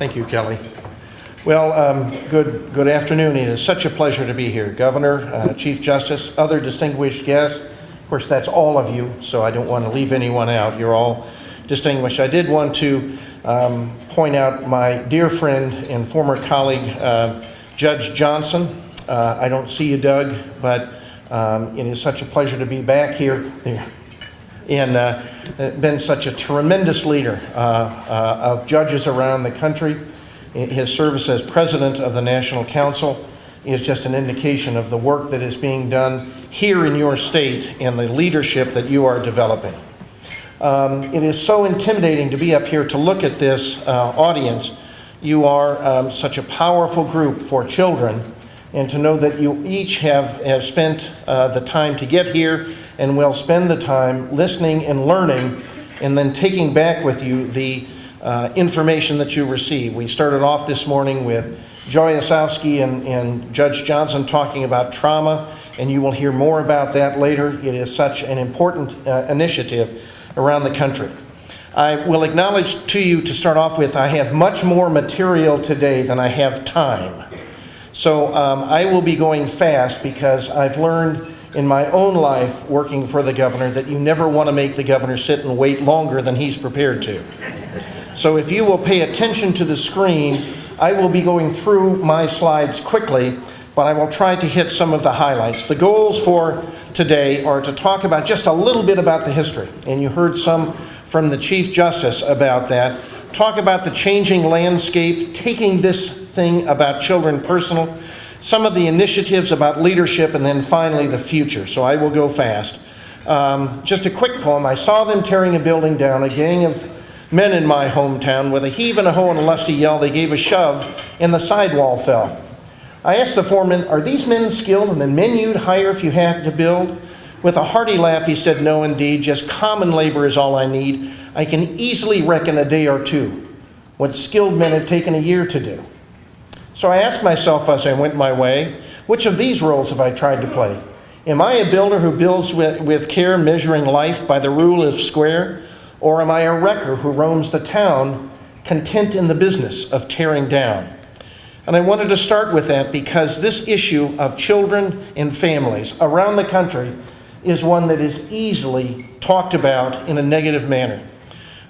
Thank you, Kelly. Well, good afternoon. It is such a pleasure to be here. Governor, Chief Justice, other distinguished guests. Of course, that's all of you, so I don't want to leave anyone out. You're all distinguished. I did want to point out my dear friend and former colleague, Judge Johnson. I don't see you, Doug, but it is such a pleasure to be back here. And been such a tremendous leader of judges around the country. His service as president of the National Council is just an indication of the work that is being done here in your state and the leadership that you are developing. It is so intimidating to be up here to look at this audience. You are such a powerful group for children, and to know that you each have spent the time to get here and will spend the time listening and learning and then taking back with you the information that you receive. We started off this morning with Joy Osowski and Judge Johnson talking about trauma, and you will hear more about that later. It is such an important initiative around the country. I will acknowledge to you to start off with, I have much more material today than I have time. So I will be going fast because I've learned in my own life working for the governor that you never want to make the governor sit and wait longer than he's prepared to. So if you will pay attention to the screen, I will be going through my slides quickly, but I will try to hit some of the highlights. The goals for today are to talk about just a little bit about the history, and you heard some from the Chief Justice about that. Talk about the changing landscape, taking this thing about children personal, some of the initiatives about leadership, and then finally the future. So I will go fast. Just a quick poem. I saw them tearing a building down, a gang of men in my hometown. With a heave and a hoe and a lusty yell, they gave a shove and the sidewall fell. I asked the foreman, are these men skilled and the men you'd hire if you had to build? With a hearty laugh, he said, no, indeed, just common labor is all I need. I can easily reckon a day or two what skilled men have taken a year to do. So I asked myself as I went my way, which of these roles have I tried to play? Am I a builder who builds with care, measuring life by the rule of square? Or am I a wrecker who roams the town, content in the business of tearing down? And I wanted to start with that because this issue of children and families around the country is one that is easily talked about in a negative manner.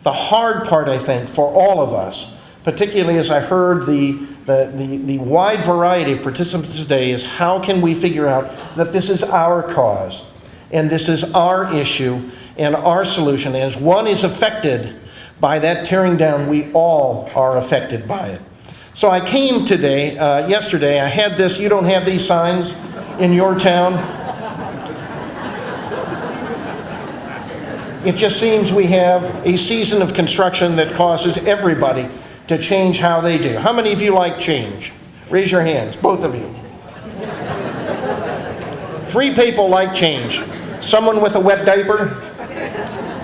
The hard part, I think, for all of us, particularly as I heard the wide variety of participants today, is how can we figure out that this is our cause and this is our issue and our solution. As one is affected by that tearing down, we all are affected by it. So I came today, yesterday, I had this, you don't have these signs in your town. It just seems we have a season of construction that causes everybody to change how they do. How many of you like change? Raise your hands, both of you. 3 people like change. Someone with a wet diaper,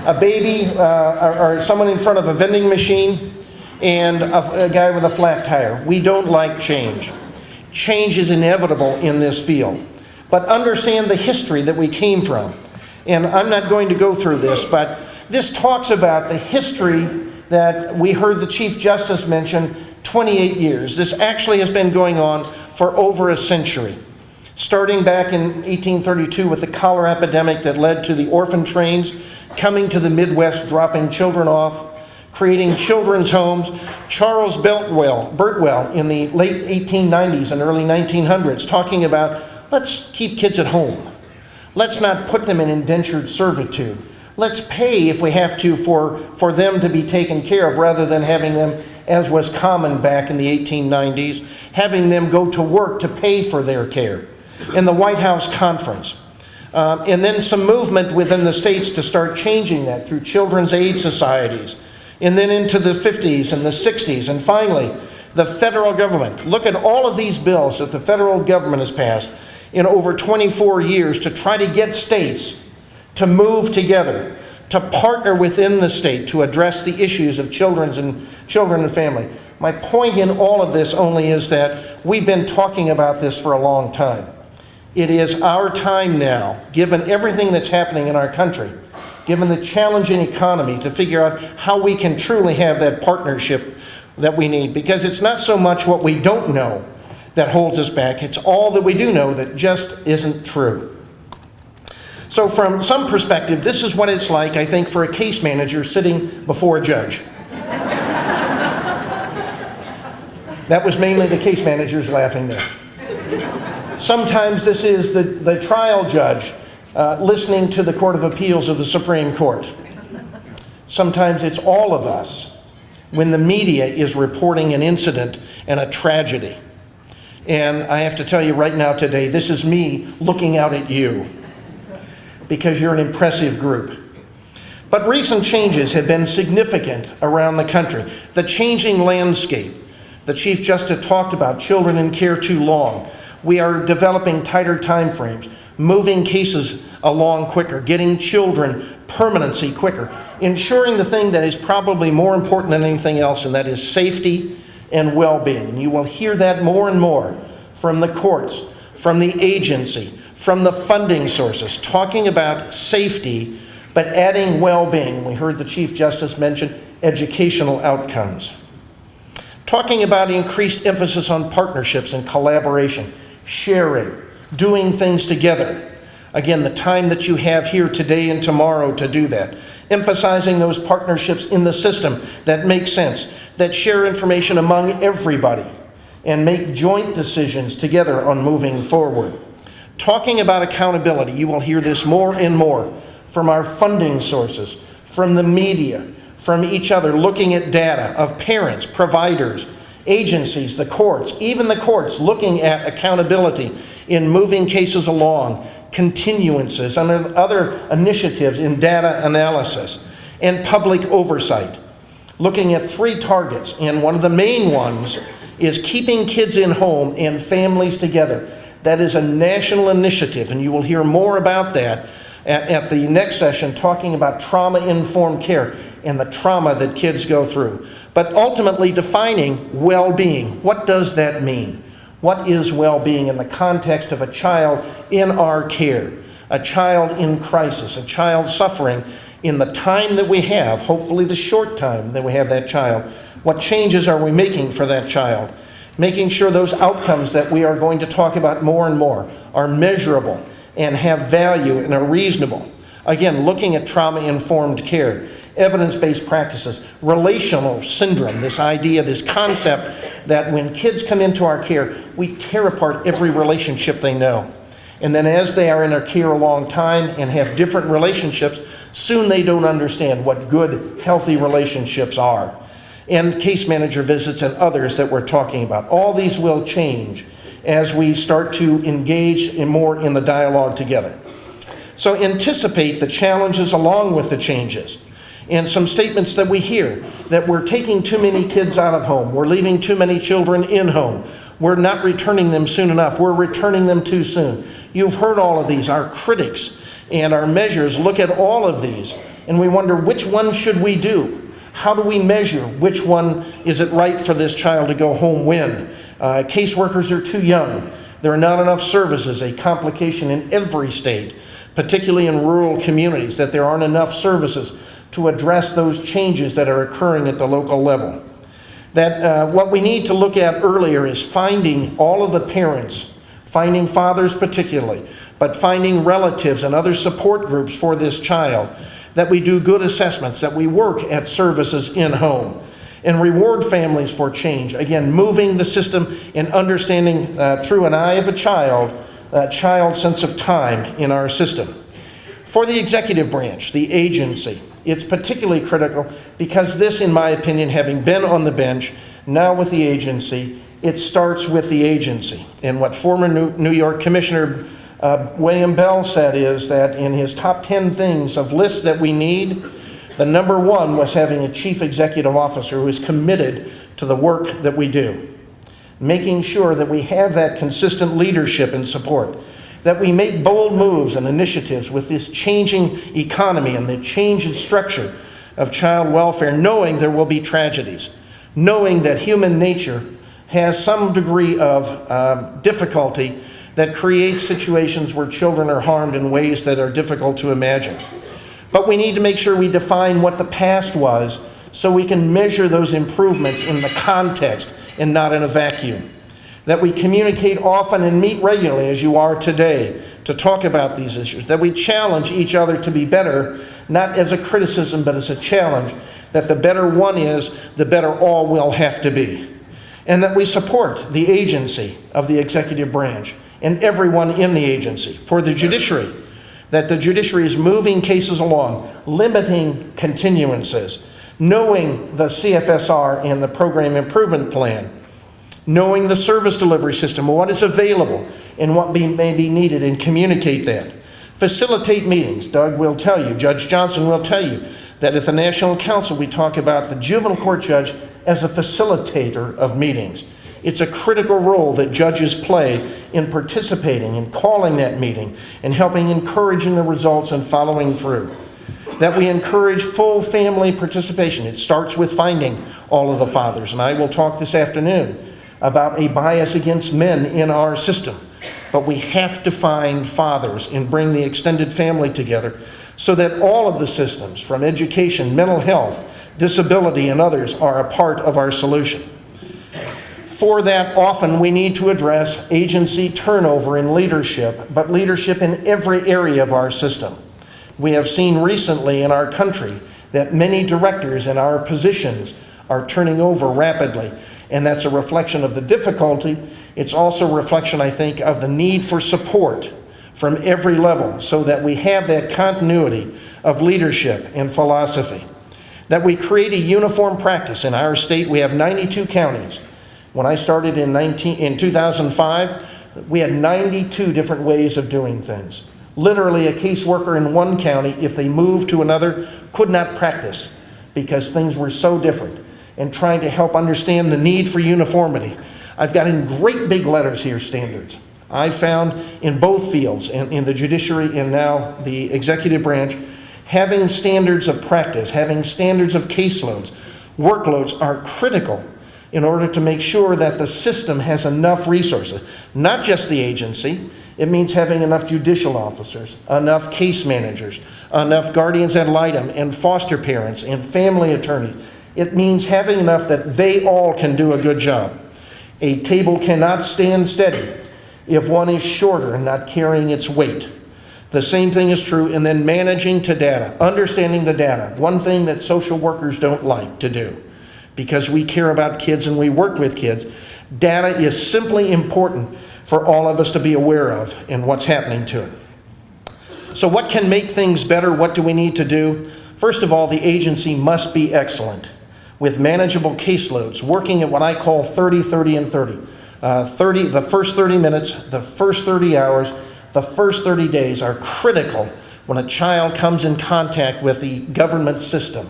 a baby, or someone in front of a vending machine, and a guy with a flat tire. We don't like change. Change is inevitable in this field. But understand the history that we came from. And I'm not going to go through this, but this talks about the history that we heard the Chief Justice mention, 28 years. This actually has been going on for over a century. Starting back in 1832 with the cholera epidemic that led to the orphan trains coming to the Midwest, dropping children off, creating children's homes. Charles Birtwell in the late 1890s and early 1900s talking about, let's keep kids at home. Let's not put them in indentured servitude. Let's pay if we have to for them to be taken care of rather than having them, as was common back in the 1890s, having them go to work to pay for their care. In the White House Conference. And then some movement within the states to start changing that through children's aid societies. And then into the 50s and the 60s. And finally, the federal government. Look at all of these bills that the federal government has passed in over 24 years to try to get states to move together, to partner within the state to address the issues of children and family. My point in all of this only is that we've been talking about this for a long time. It is our time now, given everything that's happening in our country, given the challenging economy, to figure out how we can truly have that partnership that we need, because it's not so much what we don't know that holds us back, it's all that we do know that just isn't true. So from some perspective, this is what it's like, I think, for a case manager sitting before a judge. That was mainly the case managers laughing there. Sometimes this is the trial judge listening to the Court of Appeals of the Supreme Court. Sometimes it's all of us when the media is reporting an incident and a tragedy. And I have to tell you right now today, this is me looking out at you, because you're an impressive group. But recent changes have been significant around the country. The changing landscape. The Chief Justice talked about children in care too long. We are developing tighter time frames, moving cases along quicker, getting children permanency quicker, ensuring the thing that is probably more important than anything else, and that is safety and well-being. And you will hear that more and more from the courts, from the agency, from the funding sources, talking about safety, but adding well-being. We heard the Chief Justice mention educational outcomes. Talking about increased emphasis on partnerships and collaboration, sharing, doing things together. Again, the time that you have here today and tomorrow to do that. Emphasizing those partnerships in the system that make sense, that share information among everybody, and make joint decisions together on moving forward. Talking about accountability, you will hear this more and more from our funding sources, from the media, from each other, looking at data of parents, providers, agencies, the courts, even the courts looking at accountability in moving cases along, continuances, and other initiatives in data analysis, and public oversight. Looking at 3 targets, and one of the main ones is keeping kids in home and families together. That is a national initiative, and you will hear more about that at the next session, talking about trauma-informed care and the trauma that kids go through. But ultimately defining well-being. What does that mean? What is well-being in the context of a child in our care, a child in crisis, a child suffering in the time that we have, hopefully the short time that we have that child? What changes are we making for that child? Making sure those outcomes that we are going to talk about more and more are measurable and have value and are reasonable. Again, looking at trauma-informed care, evidence-based practices, relational syndrome, this idea, this concept that when kids come into our care, we tear apart every relationship they know. And then as they are in our care a long time and have different relationships, soon they don't understand what good, healthy relationships are. And case manager visits and others that we're talking about. All these will change as we start to engage more in the dialogue together. So anticipate the challenges along with the changes. And some statements that we hear, that we're taking too many kids out of home, we're leaving too many children in home, we're not returning them soon enough, we're returning them too soon. You've heard all of these. Our critics and our measures look at all of these, and we wonder, which one should we do? How do we measure which one is it right for this child to go home when? Caseworkers are too young. There are not enough services, a complication in every state, particularly in rural communities, that there aren't enough services to address those changes that are occurring at the local level. That what we need to look at earlier is finding all of the parents, finding fathers particularly, but finding relatives and other support groups for this child, that we do good assessments, that we work at services in home, and reward families for change. Again, moving the system and understanding through an eye of a child's sense of time in our system. For the executive branch, the agency, it's particularly critical because this, in my opinion, having been on the bench, now with the agency, it starts with the agency. And what former New York Commissioner William Bell said is that in his top 10 things of lists that we need, the number 1 was having a chief executive officer who is committed to the work that we do. Making sure that we have that consistent leadership and support, that we make bold moves and initiatives with this changing economy and the change in structure of child welfare, knowing there will be tragedies, knowing that human nature has some degree of difficulty that creates situations where children are harmed in ways that are difficult to imagine. But we need to make sure we define what the past was so we can measure those improvements in the context and not in a vacuum. That we communicate often and meet regularly, as you are today, to talk about these issues. That we challenge each other to be better, not as a criticism, but as a challenge. That the better one is, the better all will have to be. And that we support the agency of the executive branch and everyone in the agency. For the judiciary, that the judiciary is moving cases along, limiting continuances, knowing the CFSR and the program improvement plan, knowing the service delivery system, what is available and what may be needed, and communicate that. Facilitate meetings. Doug will tell you, Judge Johnson will tell you, that at the National Council we talk about the juvenile court judge as a facilitator of meetings. It's a critical role that judges play in participating and calling that meeting and helping encouraging the results and following through. That we encourage full family participation. It starts with finding all of the fathers. And I will talk this afternoon about a bias against men in our system. But we have to find fathers and bring the extended family together so that all of the systems, from education, mental health, disability, and others, are a part of our solution. For that, often we need to address agency turnover in leadership, but leadership in every area of our system. We have seen recently in our country that many directors in our positions are turning over rapidly, and that's a reflection of the difficulty. It's also a reflection, I think, of the need for support from every level so that we have that continuity of leadership and philosophy. That we create a uniform practice. In our state, we have 92 counties. When I started in 2005, we had 92 different ways of doing things. Literally, a caseworker in one county, if they moved to another, could not practice because things were so different. And trying to help understand the need for uniformity. I've got in great big letters here standards. I found in both fields, in the judiciary and now the executive branch, having standards of practice, having standards of caseloads, workloads are critical in order to make sure that the system has enough resources. Not just the agency, it means having enough judicial officers, enough case managers, enough guardians ad litem and foster parents and family attorneys. It means having enough that they all can do a good job. A table cannot stand steady if one is shorter and not carrying its weight. The same thing is true, and then managing to data, understanding the data. One thing that social workers don't like to do, because we care about kids and we work with kids, data is simply important for all of us to be aware of and what's happening to it. So what can make things better? What do we need to do? First of all, the agency must be excellent with manageable caseloads, working at what I call 30, 30, and 30. The first 30 minutes, the first 30 hours, the first 30 days are critical when a child comes in contact with the government system,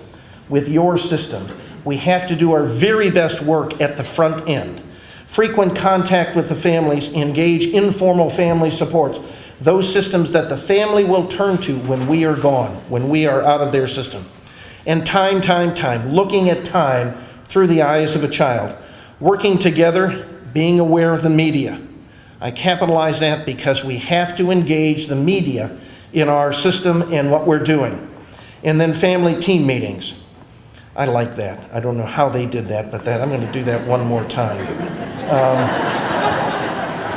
with your system. We have to do our very best work at the front end. Frequent contact with the families, engage informal family supports, those systems that the family will turn to when we are gone, when we are out of their system. And time, looking at time through the eyes of a child. Working together, being aware of the media. I capitalize that because we have to engage the media in our system and what we're doing. And then family team meetings. I like that. I don't know how they did that, but I'm going to do that one more time.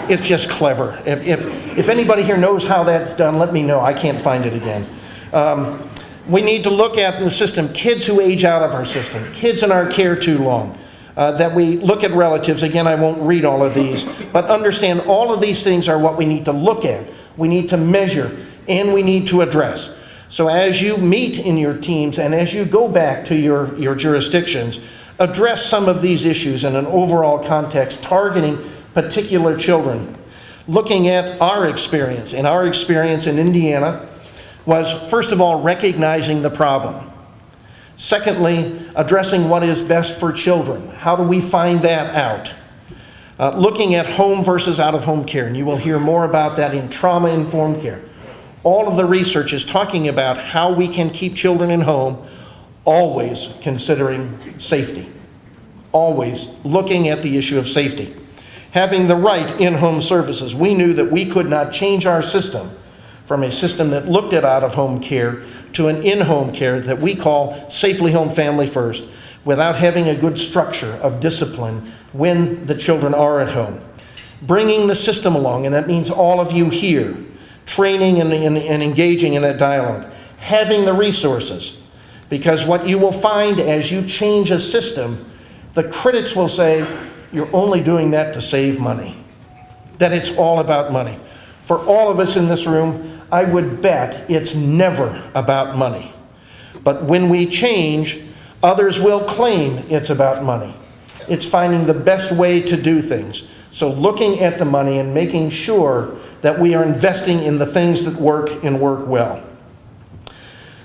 It's just clever. If anybody here knows how that's done, let me know. I can't find it again. We need to look at in the system kids who age out of our system, kids in our care too long, that we look at relatives. Again, I won't read all of these, but understand all of these things are what we need to look at, we need to measure, and we need to address. So as you meet in your teams and as you go back to your jurisdictions, address some of these issues in an overall context, targeting particular children. Looking at our experience in Indiana was, first of all, recognizing the problem. Secondly, addressing what is best for children. How do we find that out? Looking at home versus out-of-home care, and you will hear more about that in trauma-informed care. All of the research is talking about how we can keep children in home, always considering safety. Always looking at the issue of safety. Having the right in-home services. We knew that we could not change our system from a system that looked at out-of-home care to an in-home care that we call Safely Home Family First, without having a good structure of discipline when the children are at home. Bringing the system along, and that means all of you here, training and engaging in that dialogue. Having the resources, because what you will find as you change a system, the critics will say, you're only doing that to save money, that it's all about money. For all of us in this room, I would bet it's never about money. But when we change, others will claim it's about money. It's finding the best way to do things. So looking at the money and making sure that we are investing in the things that work and work well.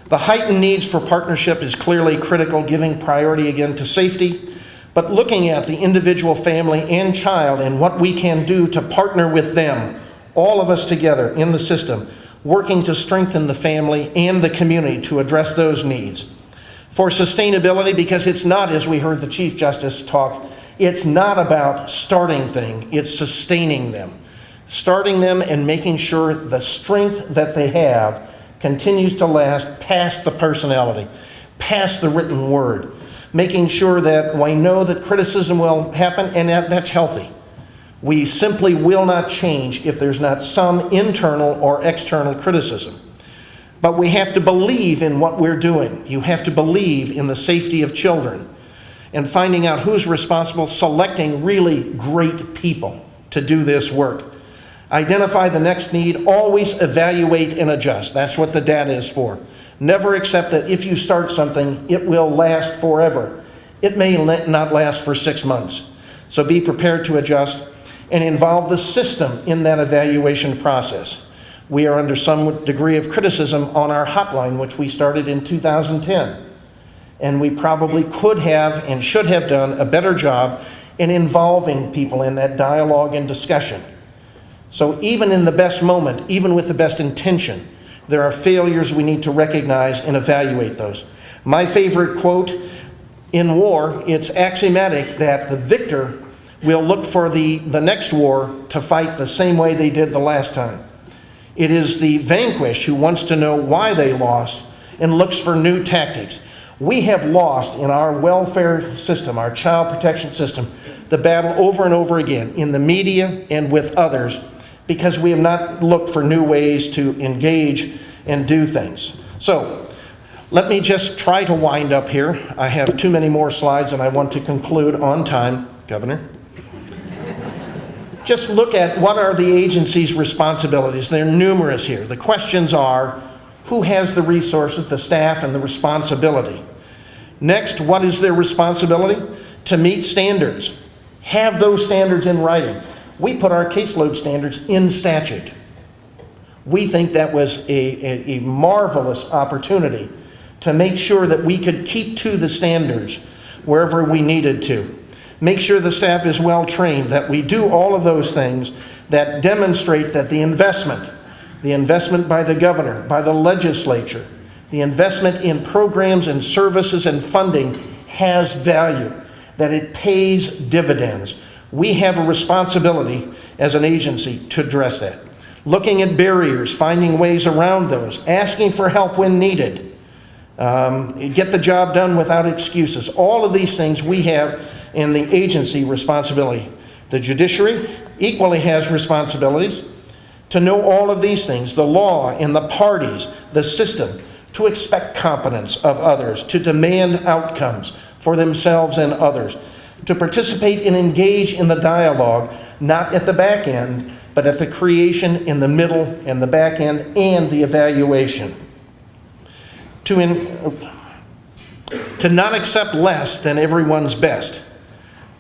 The heightened needs for partnership is clearly critical, giving priority again to safety, but looking at the individual family and child and what we can do to partner with them, all of us together in the system, working to strengthen the family and the community to address those needs. For sustainability, because it's not, as we heard the Chief Justice talk, it's not about starting things, it's sustaining them. Starting them and making sure the strength that they have continues to last past the personality, past the written word. Making sure that we know that criticism will happen and that's healthy. We simply will not change if there's not some internal or external criticism. But we have to believe in what we're doing. You have to believe in the safety of children and finding out who's responsible, selecting really great people to do this work. Identify the next need, always evaluate and adjust. That's what the data is for. Never accept that if you start something, it will last forever. It may not last for 6 months. So be prepared to adjust and involve the system in that evaluation process. We are under some degree of criticism on our hotline, which we started in 2010. And we probably could have and should have done a better job in involving people in that dialogue and discussion. So even in the best moment, even with the best intention, there are failures we need to recognize and evaluate those. My favorite quote, in war, it's axiomatic that the victor will look for the next war to fight the same way they did the last time. It is the vanquished who wants to know why they lost and looks for new tactics. We have lost in our welfare system, our child protection system, the battle over and over again in the media and with others because we have not looked for new ways to engage and do things. So let me just try to wind up here. I have too many more slides and I want to conclude on time, Governor. Just look at what are the agency's responsibilities. They're numerous here. The questions are, who has the resources, the staff, and the responsibility? Next, what is their responsibility? To meet standards. Have those standards in writing. We put our caseload standards in statute. We think that was a marvelous opportunity to make sure that we could keep to the standards wherever we needed to. Make sure the staff is well trained, that we do all of those things that demonstrate that the investment by the governor, by the legislature, the investment in programs and services and funding has value, that it pays dividends. We have a responsibility as an agency to address that. Looking at barriers, finding ways around those, asking for help when needed, get the job done without excuses. All of these things we have in the agency responsibility. The judiciary equally has responsibilities to know all of these things, the law and the parties, the system, to expect competence of others, to demand outcomes for themselves and others, to participate and engage in the dialogue, not at the back end, but at the creation, in the middle, and the back end, and the evaluation. To not accept less than everyone's best.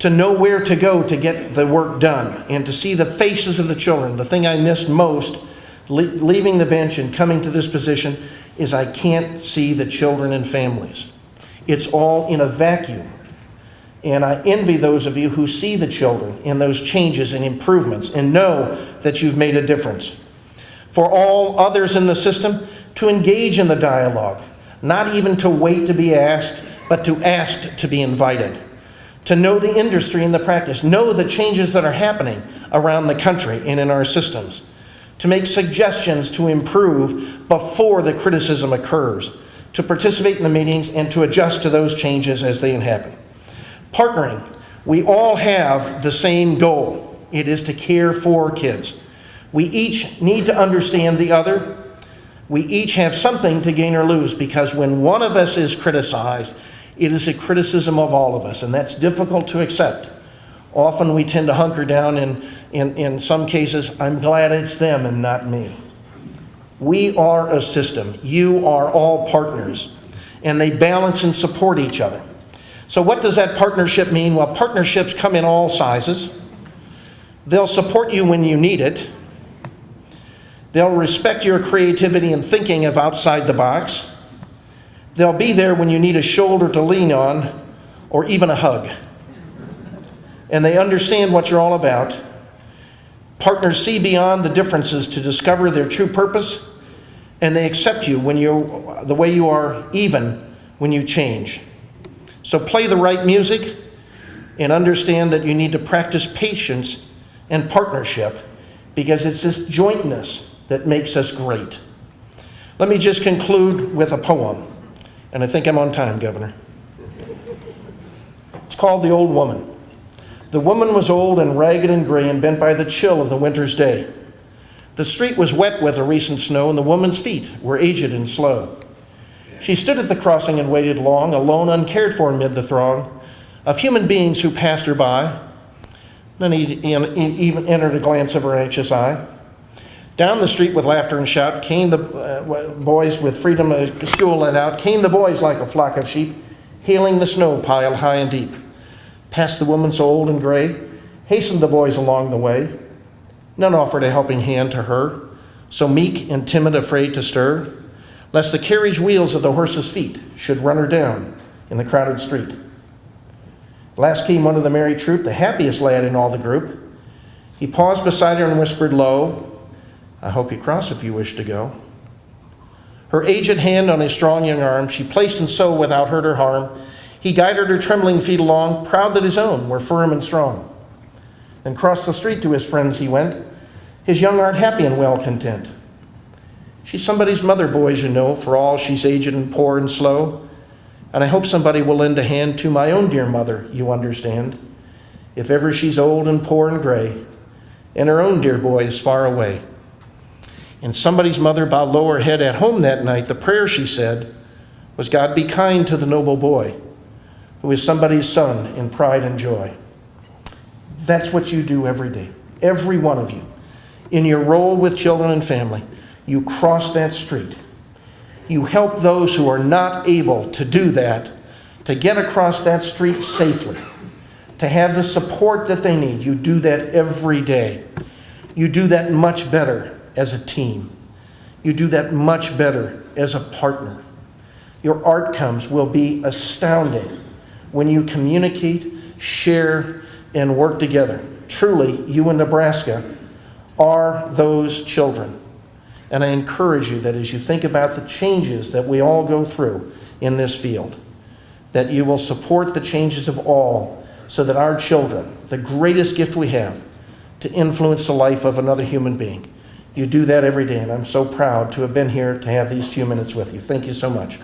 To know where to go to get the work done, and to see the faces of the children. The thing I missed most, leaving the bench and coming to this position, is I can't see the children and families. It's all in a vacuum. And I envy those of you who see the children in those changes and improvements and know that you've made a difference. For all others in the system, to engage in the dialogue, not even to wait to be asked, but to ask to be invited. To know the industry and the practice, know the changes that are happening around the country and in our systems. To make suggestions to improve before the criticism occurs. To participate in the meetings and to adjust to those changes as they happen. Partnering. We all have the same goal. It is to care for kids. We each need to understand the other. We each have something to gain or lose, because when one of us is criticized, it is a criticism of all of us, and that's difficult to accept. Often we tend to hunker down, and in some cases, I'm glad it's them and not me. We are a system. You are all partners, and they balance and support each other. So what does that partnership mean? Well, partnerships come in all sizes. They'll support you when you need it. They'll respect your creativity and thinking of outside the box. They'll be there when you need a shoulder to lean on or even a hug. And they understand what you're all about. Partners see beyond the differences to discover their true purpose, and they accept you the way you are, even when you change. So play the right music and understand that you need to practice patience and partnership, because it's this jointness that makes us great. Let me just conclude with a poem, and I think I'm on time, Governor. It's called The Old Woman. The woman was old and ragged and gray and bent by the chill of the winter's day. The street was wet with a recent snow, and the woman's feet were aged and slow. She stood at the crossing and waited long, alone, uncared for amid the throng of human beings who passed her by. Then he even entered a glance of her anxious eye. Down the street with laughter and shout came the boys with freedom of school let out. Came the boys like a flock of sheep, hailing the snow piled high and deep. Past the woman so old and gray, hastened the boys along the way. None offered a helping hand to her, so meek and timid, afraid to stir, lest the carriage wheels of the horses' feet should run her down in the crowded street. Last came one of the merry troop, the happiest lad in all the group. He paused beside her and whispered low, "I hope you cross if you wish to go." Her aged hand on his strong young arm she placed and so without hurt or harm. He guided her trembling feet along, proud that his own were firm and strong. Then crossed the street to his friends he went, his young heart happy and well content. She's somebody's mother, boys, you know, for all she's aged and poor and slow. And I hope somebody will lend a hand to my own dear mother, you understand, if ever she's old and poor and gray, and her own dear boy is far away. And somebody's mother bowed low her head at home that night. The prayer she said was, God be kind to the noble boy, who is somebody's son in pride and joy. That's what you do every day, every one of you. In your role with children and family, you cross that street. You help those who are not able to do that to get across that street safely, to have the support that they need. You do that every day. You do that much better as a team. You do that much better as a partner. Your outcomes will be astounding when you communicate, share, and work together. Truly, you in Nebraska are those children. And I encourage you that as you think about the changes that we all go through in this field, that you will support the changes of all, so that our children, the greatest gift we have, to influence the life of another human being. You do that every day, and I'm so proud to have been here to have these few minutes with you. Thank you so much.